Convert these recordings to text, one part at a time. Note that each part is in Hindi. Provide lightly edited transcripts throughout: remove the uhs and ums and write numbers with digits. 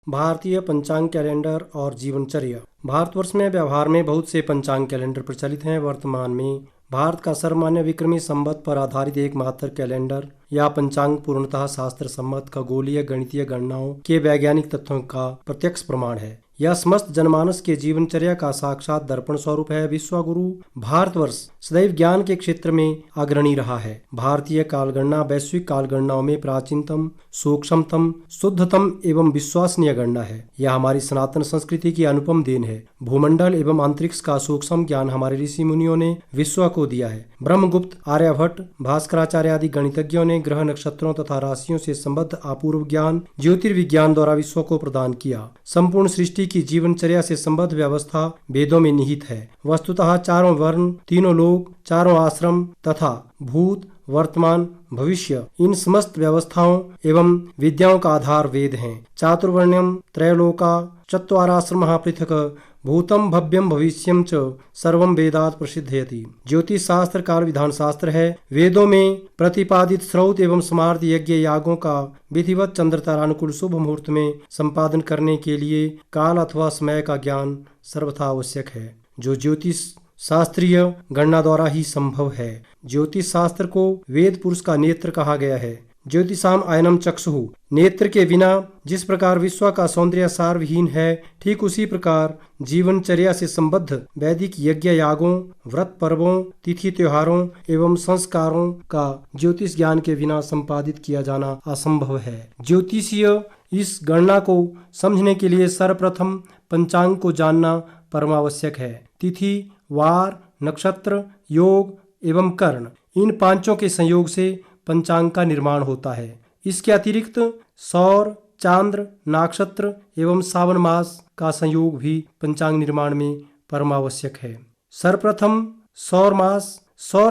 भारतीय पंचांग कैलेंडर और जीवनचर्या। भारतवर्ष में व्यवहार में बहुत से पंचांग कैलेंडर प्रचलित हैं। वर्तमान में भारत का सर्वमान्य विक्रमी संवत पर आधारित एकमात्र कैलेंडर या पंचांग पूर्णतः शास्त्र सम्मत खगोलीय गणितीय गणनाओं के वैज्ञानिक तथ्यों का प्रत्यक्ष प्रमाण है। यह समस्त जनमानस के जीवनचर्या का साक्षात दर्पण स्वरूप है। विश्वगुरु भारतवर्ष सदैव ज्ञान के क्षेत्र में अग्रणी रहा है। भारतीय कालगणना वैश्विक कालगणनाओं में प्राचीनतम, सूक्ष्मतम, शुद्धतम एवं विश्वसनीय गणना है। यह हमारी सनातन संस्कृति की अनुपम देन है। भूमंडल एवं अंतरिक्ष का सूक्ष्म ज्ञान हमारे ऋषि मुनियों ने विश्व को दिया है। ब्रह्मगुप्त, आर्यभट्ट, भास्कराचार्य आदि गणितज्ञों ने ग्रह नक्षत्रों तथा राशियों से संबद्ध अपूर्व ज्ञान ज्योतिर्विज्ञान द्वारा विश्व को प्रदान किया। संपूर्ण सृष्टि की जीवनचर्या से संबद्ध व्यवस्था वेदों में निहित है। वस्तुतः चारों वर्ण, तीनों लोक, चारों आश्रम तथा भूत, वर्तमान, भविष्य, इन समस्त व्यवस्थाओं एवं विद्याओं का आधार वेद हैं। चातुर्वर्ण्यम त्रैलोका चत्वाराश्रमः पृथक् भूतम भव्यम भविष्यम च सर्वम वेदात् प्रसिद्धयति। ज्योतिष शास्त्र काल विधान शास्त्र है। वेदों में प्रतिपादित श्रौत एवं समार्थ यज्ञ यागों का विधिवत चंद्र तारानुकूल शुभ मुहूर्त में संपादन करने के लिए काल अथवा समय का ज्ञान सर्वथा आवश्यक है, जो ज्योतिष शास्त्रीय गणना द्वारा ही संभव है। ज्योतिष शास्त्र को वेद पुरुष का नेत्र कहा गया है। ज्योतिषाम आयनम चक्षुः। नेत्र के बिना जिस प्रकार विश्व का सौंदर्य सारविहीन है, ठीक उसी प्रकार जीवनचर्या से संबद्ध वैदिक यज्ञ यागों, व्रत पर्वों, तिथि त्योहारों एवं संस्कारों का ज्योतिष ज्ञान के बिना संपादित किया जाना असंभव है। ज्योतिषीय इस गणना को समझने के लिए सर्वप्रथम पंचांग को जानना परमावश्यक है। तिथि, वार, नक्षत्र, योग एवं कर्ण, इन पांचों के संयोग से पंचांग का निर्माण होता है। इसके अतिरिक्त सौर, चांद्र, नक्षत्र एवं सावन मास का संयोग भी पंचांग निर्माण में परमावश्यक है। सर्वप्रथम सौर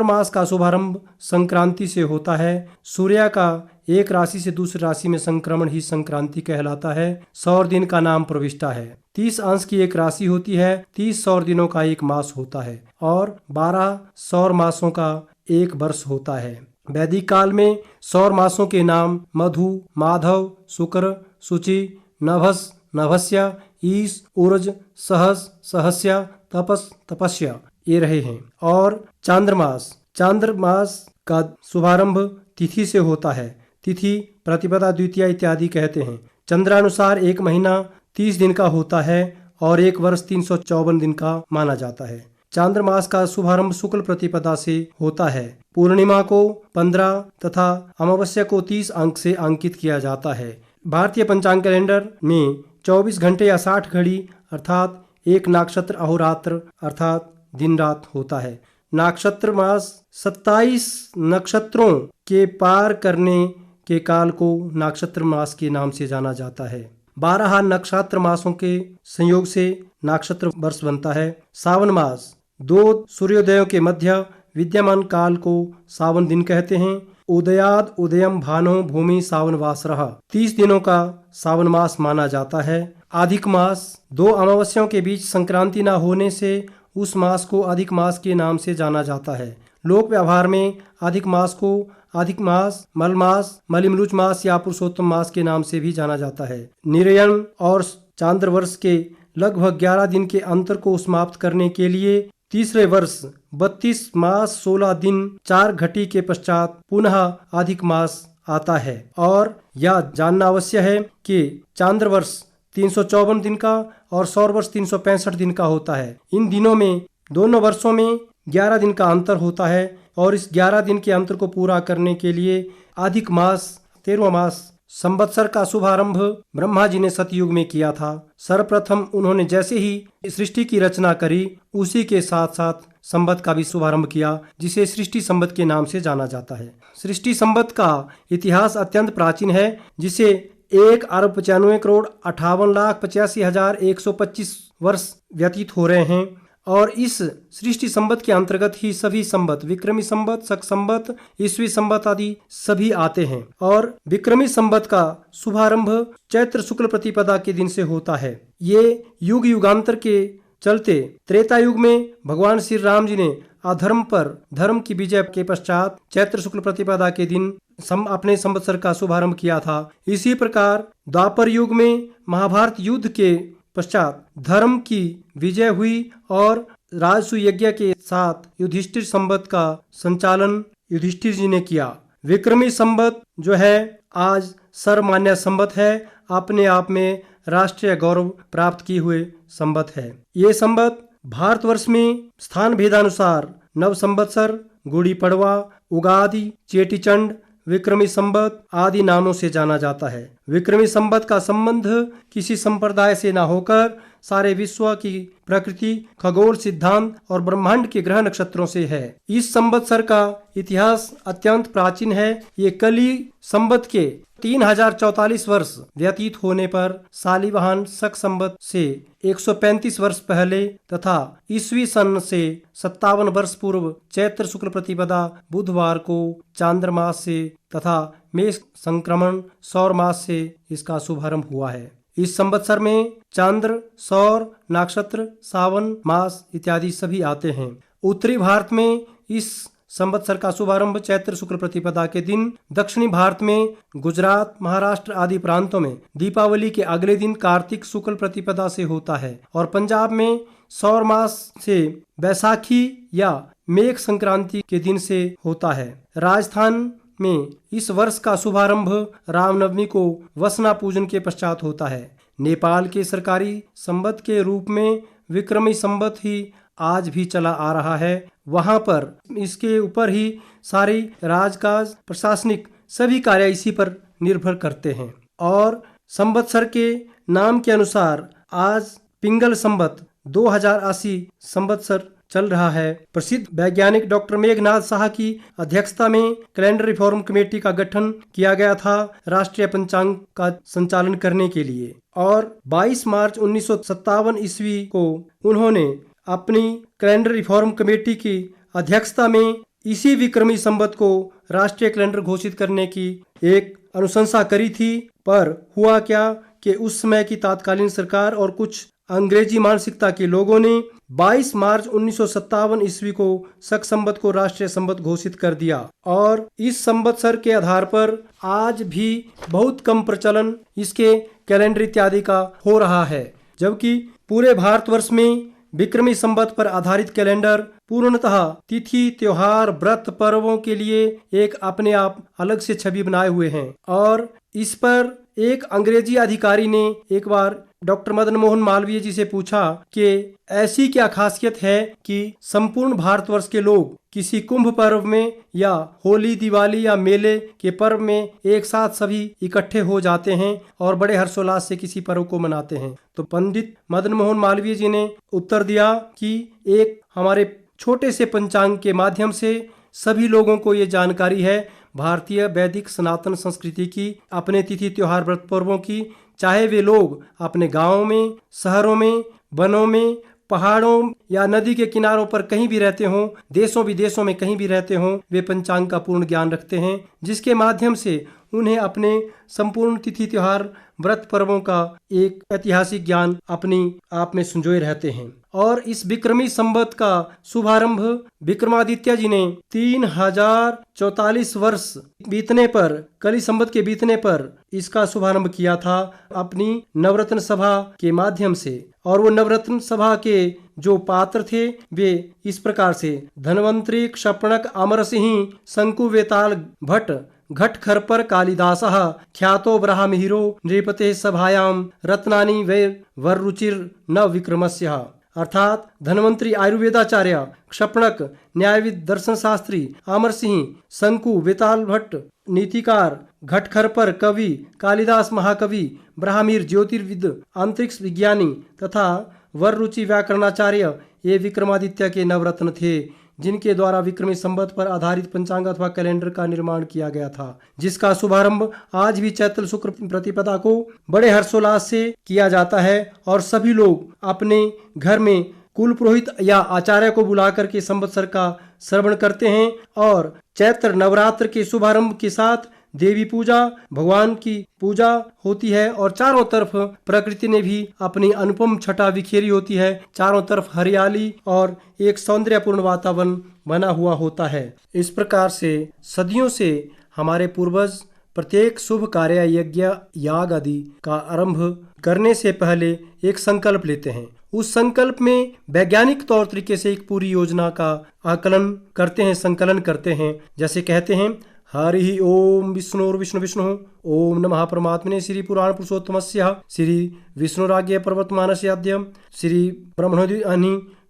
मास का शुभारंभ संक्रांति से होता है। सूर्य का एक राशि से दूसरी राशि में संक्रमण ही संक्रांति कहलाता है। सौर दिन का नाम प्रविष्टा है। 30 अंश की एक राशि होती है। 30 सौर दिनों का एक मास होता है और 12 सौर मासों का एक वर्ष होता है। वैदिक काल में सौर मासों के नाम मधु, माधव, शुक्र, शुचि, नभस, नभस्य, ईश, उर्ज, सहस, सहस्या, तपस, तपस्या ये रहे हैं। और चांद्रमास का शुभारंभ तिथि से होता है। तिथि प्रतिपदा, द्वितीया इत्यादि कहते हैं। चंद्रानुसार एक महीना 30 दिन का होता है और एक वर्ष 354 दिन का माना जाता है। चांद्रमास का शुभारंभ शुक्ल प्रतिपदा से होता है। पूर्णिमा को 15 तथा अमावस्या को 30 अंक से अंकित किया जाता है। भारतीय पंचांग कैलेंडर में 24 घंटे या 60 घड़ी अर्थात एक नक्षत्र अहोरात्र अर्थात दिन रात होता है। नक्षत्र मास 27 नक्षत्रों के पार करने के काल को नक्षत्र मास के नाम से जाना जाता है। 12 नक्षत्र मासों के संयोग से नक्षत्र वर्ष बनता है। सावन मास 2 सूर्योदयों के मध्य विद्यमान काल को सावन दिन कहते हैं। उदयाद उदयम भानो भूमि सावन वासरः 30 दिनों का सावन मास माना जाता है। अधिक मास 2 अमावस्याओं के बीच संक्रांति न होने से उस मास को अधिक मास के नाम से जाना जाता है। लोक व्यवहार में अधिक मास को अधिक मास, मलमास, मलिमरुच मास या पुरुषोत्तम मास के नाम से भी जाना जाता है। निरयन और चांद्र वर्ष के लगभग 11 दिन के अंतर को समाप्त करने के लिए तीसरे वर्ष 32 मास 16 दिन 4 घटी के पश्चात पुनः अधिक मास आता है। और यह जानना अवश्य है कि चांद्र वर्ष 354 दिन का और सौर वर्ष 365 दिन का होता है। इन दिनों में दोनों वर्षों में 11 दिन का अंतर होता है और इस 11 दिन के अंतर को पूरा करने के लिए अधिक मास 13वां मास संवत्सर का शुभारंभ ब्रह्मा जी ने सतयुग में किया था। सर्वप्रथम उन्होंने जैसे ही सृष्टि की रचना करी उसी के साथ साथ संवत का भी शुभारंभ किया, जिसे सृष्टि संवत के नाम से जाना जाता है। सृष्टि संवत का इतिहास अत्यंत प्राचीन है, जिसे 1,95,58,85,125 वर्ष व्यतीत हो रहे हैं और इस सृष्टि संवत के अंतर्गत ही सभी संवत विक्रमी संवत, शक संवत, ईस्वी संवत आदि सभी आते हैं। और विक्रमी संवत का शुभारंभ चैत्र शुक्ल प्रतिपदा के दिन से होता है। ये युग युगांतर के चलते त्रेता युग में भगवान श्री राम जी ने अधर्म पर धर्म की विजय के पश्चात चैत्र शुक्ल प्रतिपदा के दिन अपने संवत्सर का शुभारंभ किया था। इसी प्रकार द्वापर युग में महाभारत युद्ध के पश्चात धर्म की विजय हुई और राजसूय यज्ञ के साथ युधिष्ठिर संवत का संचालन युधिष्ठिर जी ने किया। विक्रमी संवत जो है आज सर्वमान्य संवत है, अपने आप में राष्ट्रीय गौरव प्राप्त किए हुए संवत है। ये संवत भारतवर्ष में स्थान भेदानुसार नव संवत्सर, गुड़ी पड़वा, उगादि, चेटीचंड, विक्रमी संवत आदि नामों से जाना जाता है। विक्रमी संवत का संबंध किसी संप्रदाय से न होकर सारे विश्व की प्रकृति, खगोल सिद्धांत और ब्रह्मांड के ग्रह नक्षत्रों से है। इस संवत्सर का इतिहास अत्यंत प्राचीन है। ये कली संवत के 3044 वर्ष व्यतीत होने पर शालिवाहन शक संवत से 135 वर्ष पहले तथा ईस्वी सन से 57 वर्ष पूर्व चैत्र शुक्ल प्रतिपदा बुधवार को चांद्रमास से तथा मेष संक्रमण सौर मास से इसका शुभारंभ हुआ है। इस संवत्सर में चंद्र, सौर, नक्षत्र, सावन मास इत्यादि सभी आते हैं। उत्तरी भारत में इस संवत्सर का शुभारंभ चैत्र शुक्ल प्रतिपदा के दिन, दक्षिणी भारत में गुजरात, महाराष्ट्र आदि प्रांतों में दीपावली के अगले दिन कार्तिक शुक्ल प्रतिपदा से होता है और पंजाब में सौर मास से बैसाखी या मेघ संक्रांति के दिन से होता है। राजस्थान में इस वर्ष का शुभारंभ रामनवमी को वसना पूजन के पश्चात होता है। नेपाल के सरकारी संवत के रूप में विक्रमी संवत ही आज भी चला आ रहा है। वहां पर इसके ऊपर ही सारी राजकाज, प्रशासनिक सभी कार्य इसी पर निर्भर करते हैं। और संवत्सर के नाम के अनुसार आज पिंगल संवत 2080 संवत्सर चल रहा है। प्रसिद्ध वैज्ञानिक डॉक्टर मेघनाथ शाह की अध्यक्षता में कैलेंडर रिफॉर्म कमेटी का गठन किया गया था राष्ट्रीय पंचांग का संचालन करने के लिए और 22 मार्च 1957 ईस्वी को उन्होंने अपनी कैलेंडर रिफॉर्म कमेटी की अध्यक्षता में इसी विक्रमी संवत को राष्ट्रीय कैलेंडर घोषित करने की एक अनुशंसा करी थी। पर हुआ क्या कि उस समय की तत्कालीन सरकार और कुछ अंग्रेजी मानसिकता के लोगों ने 22 मार्च 1957 ईस्वी को शक संवत को राष्ट्रीय संवत घोषित कर दिया और इस संवत्सर के आधार पर आज भी बहुत कम प्रचलन इसके कैलेंडर इत्यादि का हो रहा है, जबकि पूरे भारतवर्ष में विक्रमी संवत पर आधारित कैलेंडर पूर्णतः तिथि, त्योहार, व्रत, पर्वों के लिए एक अपने आप अलग से छवि बनाए हुए हैं। और इस पर एक अंग्रेजी अधिकारी ने एक बार डॉक्टर मदन मोहन मालवीय जी से पूछा कि ऐसी क्या खासियत है कि संपूर्ण भारतवर्ष के लोग किसी कुंभ पर्व में या होली, दिवाली या मेले के पर्व में एक साथ सभी इकट्ठे हो जाते हैं और बड़े हर्षोल्लास से किसी पर्व को मनाते हैं। तो पंडित मदन मोहन मालवीय जी ने उत्तर दिया कि एक हमारे छोटे से पंचांग के माध्यम से सभी लोगों को ये जानकारी है भारतीय वैदिक सनातन संस्कृति की, अपने तिथि, त्योहार, व्रत, पर्वों की, चाहे वे लोग अपने गांवों में, शहरों में, वनों में, पहाड़ों या नदी के किनारों पर कहीं भी रहते हों, देशों विदेशों में कहीं भी रहते हों, वे पंचांग का पूर्ण ज्ञान रखते हैं, जिसके माध्यम से उन्हें अपने संपूर्ण तिथि, त्योहार, व्रत, पर्वों का एक ऐतिहासिक ज्ञान अपनी आप में संजोए रहते हैं। और इस विक्रमी संवत का शुभारंभ विक्रमादित्य जी ने 3044 वर्ष बीतने पर, कली संवत के बीतने पर इसका शुभारंभ किया था अपनी नवरत्न सभा के माध्यम से। और वो नवरत्न सभा के जो पात्र थे वे इस प्रकार से: धन्वंतरी, क्षपणक, अमर सिंह, शंकु, वेताल भट्ट, घट खरपर, कालिदासः, ख्यातो ब्राह्महिरो, नृपते सभायाम, रत्नानि वै वररुचिर न विक्रमस्य। अर्थात धन्वंतरी आयुर्वेदाचार्य, क्षपणक न्यायविद दर्शन शास्त्री, अमर सिंह, शंकु, वेताल भट्ट नीतिकार, घटखरपर कवि, कालिदास महाकवि, ब्राह्मीर ज्योतिर्विद, अंतरिक्ष विज्ञानी तथा वररुचि व्याकरणाचार्य ये विक्रमादित्य के नवरत्न थे, जिनके द्वारा विक्रमी संवत पर आधारित पंचांग अथवा कैलेंडर का निर्माण किया गया था, जिसका शुभारंभ आज भी चैत्र शुक्ल प्रतिपदा को बड़े हर्षोल्लास से किया जाता है। और सभी लोग अपने घर में कुल पुरोहित या आचार्य को बुलाकर के संवत्सर का श्रवण करते हैं और चैत्र नवरात्र के शुभारंभ के साथ देवी पूजा, भगवान की पूजा होती है और चारों तरफ प्रकृति ने भी अपनी अनुपम छटा बिखेरी होती है। चारों तरफ हरियाली और एक सौंदर्यपूर्ण वातावरण बना हुआ होता है। इस प्रकार से सदियों से हमारे पूर्वज प्रत्येक शुभ कार्य, यज्ञ, याग आदि का आरंभ करने से पहले एक संकल्प लेते हैं। उस संकल्प में वैज्ञानिक तौर तरीके से एक पूरी योजना का आकलन करते हैं, संकलन करते हैं। जैसे कहते हैं, हरि ओम विष्णु विष्णु ओम नमः परमात्मने श्री पुराण पुरुषोत्तमस्य श्री विष्णुराज्ञ पर्वतमानस्याद्यम श्री ब्रह्मणोदि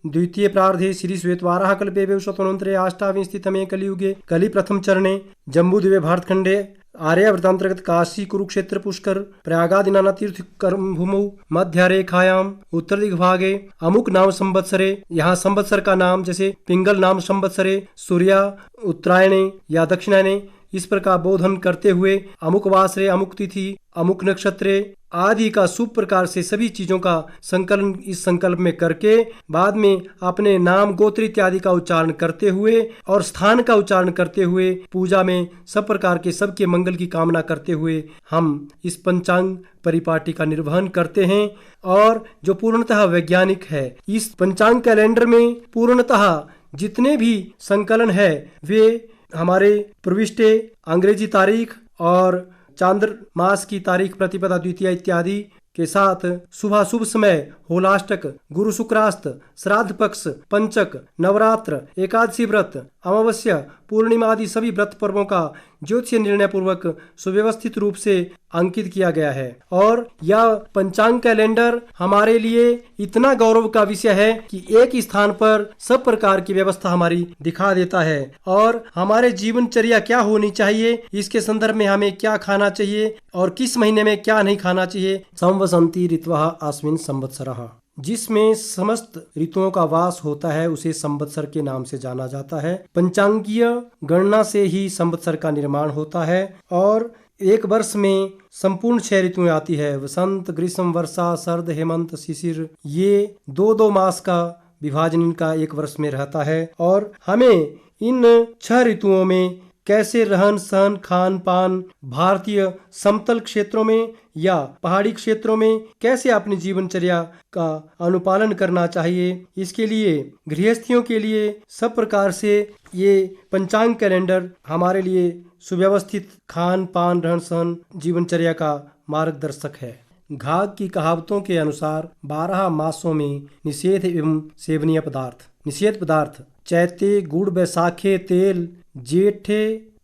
द्वितीय प्रार्धे श्री श्वेतवाराह कल्पे विंशतोत्तरे अष्टाविंशतितमे कलियुगे कलि प्रथम चरणे जम्बूद्वीपे भारतखंडे आर्यावर्तांतर्गत काशी कुरुक्षेत्र पुष्कर प्रयागादि नाना तीर्थ कर्म भूमौ मध्य रेखायाम उत्तर दिग्भागे अमुक नाम संवत्सरे, यहाँ संवत्सर का नाम जैसे पिंगल नाम संवत्सरे सूर्या उत्तरायणे या दक्षिणायने, इस प्रकार बोधन करते हुए अमुक वासरे, अमुक तिथि, अमुक नक्षत्रे आदि का शुभ प्रकार से सभी चीजों का संकलन इस संकल्प में करके बाद में अपने नाम गोत्र इत्यादि का उच्चारण करते हुए और स्थान का उच्चारण करते हुए पूजा में सब प्रकार के सबके मंगल की कामना करते हुए हम इस पंचांग परिपाटी का निर्वहन करते हैं। और जो पूर्णतः वैज्ञानिक है, इस पंचांग कैलेंडर में पूर्णतः जितने भी संकलन है वे हमारे प्रविष्टे अंग्रेजी तारीख और चांद्र मास की तारीख, प्रतिपदा, द्वितीया इत्यादि के साथ शुभाशुभ समय, होलाष्टक, गुरु शुक्रास्त, श्राद्ध पक्ष, पंचक, नवरात्र, एकादशी व्रत, अमावस्या, पूर्णिमा आदि सभी व्रत पर्वों का ज्योतिषीय निर्णय पूर्वक सुव्यवस्थित रूप से अंकित किया गया है। और यह पंचांग कैलेंडर हमारे लिए इतना गौरव का विषय है कि एक स्थान पर सब प्रकार की व्यवस्था हमारी दिखा देता है और हमारे जीवनचर्या क्या होनी चाहिए, इसके संदर्भ में हमें क्या खाना चाहिए और किस महीने में क्या नहीं खाना चाहिए। संवसंती ऋतवः अस्मिन् संवत्सरः, जिसमें समस्त ऋतुओं का वास होता है उसे संवत्सर के नाम से जाना जाता है। पंचांगीय गणना से ही संवत्सर का निर्माण होता है और एक वर्ष में संपूर्ण 6 ऋतुएं आती है। वसंत, ग्रीष्म, वर्षा, शरद, हेमंत, शिशिर, ये 2-2 मास का विभाजन इनका एक वर्ष में रहता है। और हमें इन 6 ऋतुओं में कैसे रहन सहन, खान पान, भारतीय समतल क्षेत्रों में या पहाड़ी क्षेत्रों में कैसे अपनी जीवनचर्या का अनुपालन करना चाहिए, इसके लिए गृहस्थियों के लिए सब प्रकार से ये पंचांग कैलेंडर हमारे लिए सुव्यवस्थित खान पान, रहन सहन, जीवनचर्या का मार्गदर्शक है। घाघ की कहावतों के अनुसार 12 मासों में निषेध एवं सेवनीय पदार्थ। निषेध पदार्थ: चैते गुड़ बैसाखे तेल, जेठे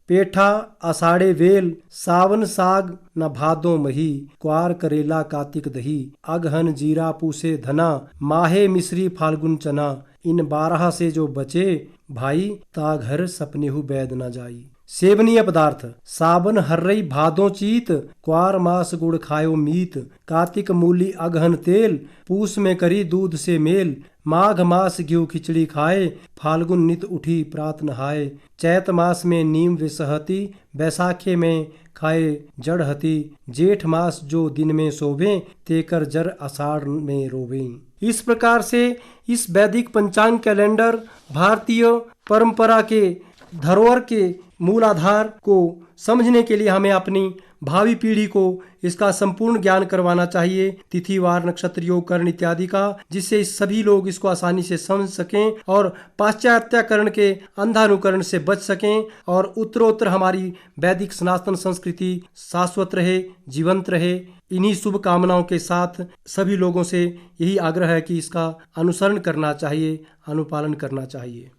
पेठा आषाढ़े वेल, सावन साग न भादो मही, क्वार करेला कार्तिक दही, अगहन जीरा पूसे धना, माहे मिश्री फाल्गुन चना, इन 12 से जो बचे भाई, ता घर सपनेहु बैद न जाई। सेवनीय पदार्थ: सावन हर्रई भादो चीत, क्वार मास गुड़ खायो मीत, कार्तिक मूली अगहन तेल, पूस में करी दूध से मेल, माघ मास घ्यू खिचड़ी खाए, फाल्गुन नित उठी प्रात नहाए, चैत मास में नीम विसहती, बैसाखे में खाए जड़हती, जेठ मास जो दिन में शोभे, तेकर जर आषाढ़ में रोवे। इस प्रकार से इस वैदिक पंचांग कैलेंडर भारतीय परंपरा के धरोहर के मूल आधार को समझने के लिए हमें अपनी भावी पीढ़ी को इसका संपूर्ण ज्ञान करवाना चाहिए, तिथिवार, नक्षत्र योग, कर्ण इत्यादि का, जिससे सभी लोग इसको आसानी से समझ सकें और पाश्चात्यकरण के अंधानुकरण से बच सकें और उत्तरोत्तर हमारी वैदिक सनातन संस्कृति शाश्वत रहे, जीवंत रहे। इन्हीं शुभ कामनाओं के साथ सभी लोगों से यही आग्रह है कि इसका अनुसरण करना चाहिए, अनुपालन करना चाहिए।